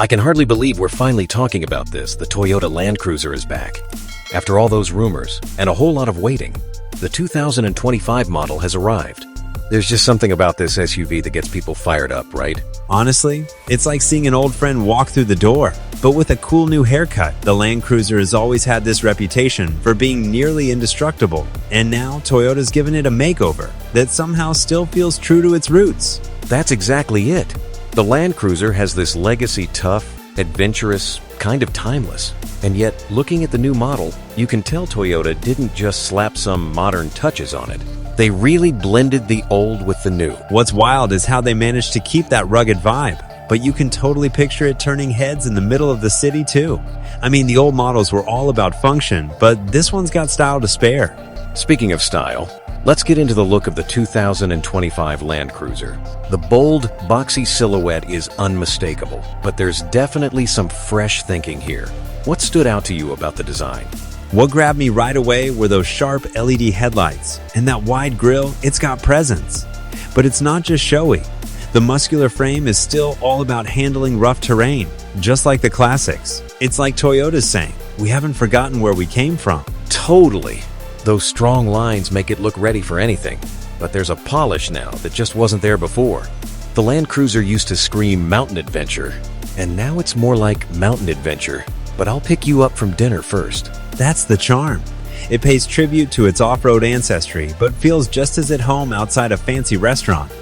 I can hardly believe we're finally talking about this. The Toyota Land Cruiser is back. After all those rumors and a whole lot of waiting, the 2025 model has arrived. There's just something about this SUV that gets people fired up, right? Honestly, it's like seeing an old friend walk through the door, but with a cool new haircut. The Land Cruiser has always had this reputation for being nearly indestructible, and now Toyota's given it a makeover that somehow still feels true to its roots. That's exactly it. The Land Cruiser has this legacy tough, adventurous, kind of timeless. And yet, looking at the new model, you can tell Toyota didn't just slap some modern touches on it. They really blended the old with the new. What's wild is how they managed to keep that rugged vibe, but you can totally picture it turning heads in the middle of the city too. I mean, the old models were all about function, but this one's got style to spare. Speaking of style, let's get into the look of the 2025 Land Cruiser. The bold, boxy silhouette is unmistakable, but there's definitely some fresh thinking here. What stood out to you about the design? What grabbed me right away were those sharp LED headlights, and that wide grille, it's got presence. But it's not just showy. The muscular frame is still all about handling rough terrain, just like the classics. It's like Toyota's saying, we haven't forgotten where we came from. Totally. Those strong lines make it look ready for anything, but there's a polish now that just wasn't there before. The Land Cruiser used to scream mountain adventure, and now it's more like mountain adventure, but I'll pick you up from dinner first. That's the charm. It pays tribute to its off-road ancestry, but feels just as at home outside a fancy restaurant.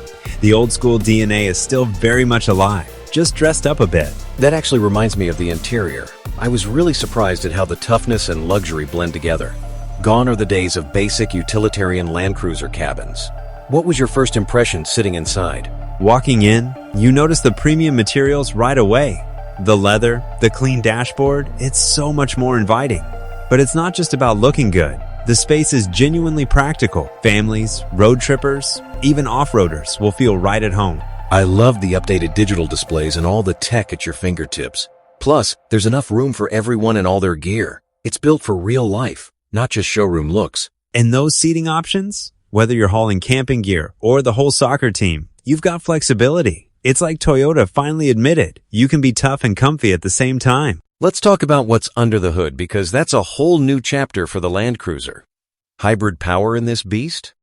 The old-school DNA is still very much alive, just dressed up a bit. That actually reminds me of the interior. I was really surprised at how the toughness and luxury blend together. Gone are the days of basic utilitarian Land Cruiser cabins. What was your first impression sitting inside? Walking in, you notice the premium materials right away. The leather, the clean dashboard, it's so much more inviting. But it's not just about looking good. The space is genuinely practical. Families, road trippers, even off-roaders will feel right at home. I love the updated digital displays and all the tech at your fingertips. Plus, there's enough room for everyone and all their gear. It's built for real life, not just showroom looks. And those seating options, whether you're hauling camping gear or the whole soccer team, you've got flexibility. It's like Toyota finally admitted you can be tough and comfy at the same time. Let's talk about what's under the hood, because that's a whole new chapter for the Land Cruiser. Hybrid power in this beast?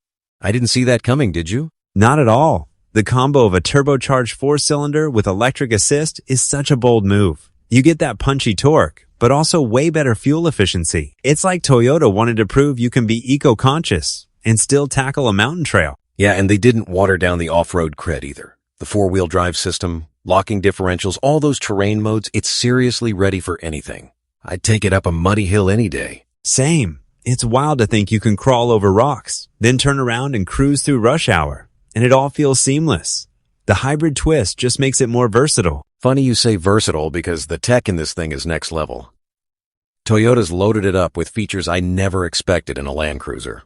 I didn't see that coming, did you? Not at all. The combo of a turbocharged 4-cylinder with electric assist is such a bold move. You get that punchy torque, but also way better fuel efficiency. It's like Toyota wanted to prove you can be eco-conscious and still tackle a mountain trail. Yeah, and they didn't water down the off-road cred either. The four-wheel drive system, locking differentials, all those terrain modes, it's seriously ready for anything. I'd take it up a muddy hill any day. Same. It's wild to think you can crawl over rocks, then turn around and cruise through rush hour, and it all feels seamless. The hybrid twist just makes it more versatile. Funny you say versatile, because the tech in this thing is next level. Toyota's loaded it up with features I never expected in a Land Cruiser.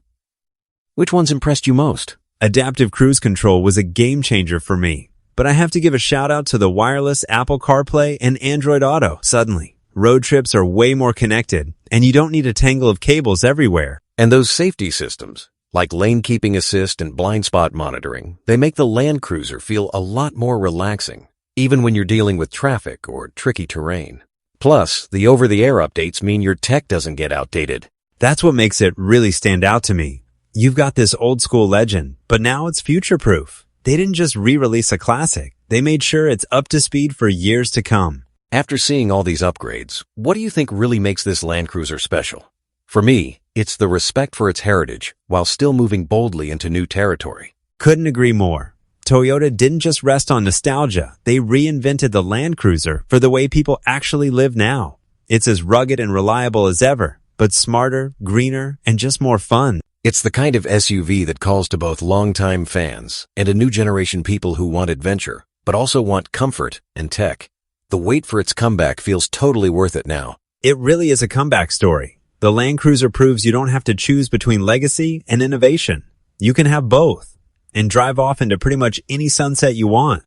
Which ones impressed you most? Adaptive cruise control was a game changer for me, but I have to give a shout out to the wireless Apple CarPlay and Android Auto. Suddenly, road trips are way more connected, and you don't need a tangle of cables everywhere. And those safety systems, like lane keeping assist and blind spot monitoring, they make the Land Cruiser feel a lot more relaxing, even when you're dealing with traffic or tricky terrain. Plus, the over-the-air updates mean your tech doesn't get outdated. That's what makes it really stand out to me. You've got this old-school legend, but now it's future-proof. They didn't just re-release a classic. They made sure it's up to speed for years to come. After seeing all these upgrades, what do you think really makes this Land Cruiser special? For me, it's the respect for its heritage while still moving boldly into new territory. Couldn't agree more. Toyota didn't just rest on nostalgia. They reinvented the Land Cruiser for the way people actually live now. It's as rugged and reliable as ever, but smarter, greener, and just more fun. It's the kind of SUV that calls to both longtime fans and a new generation people who want adventure, but also want comfort and tech. The wait for its comeback feels totally worth it now. It really is a comeback story. The Land Cruiser proves you don't have to choose between legacy and innovation. You can have both and drive off into pretty much any sunset you want.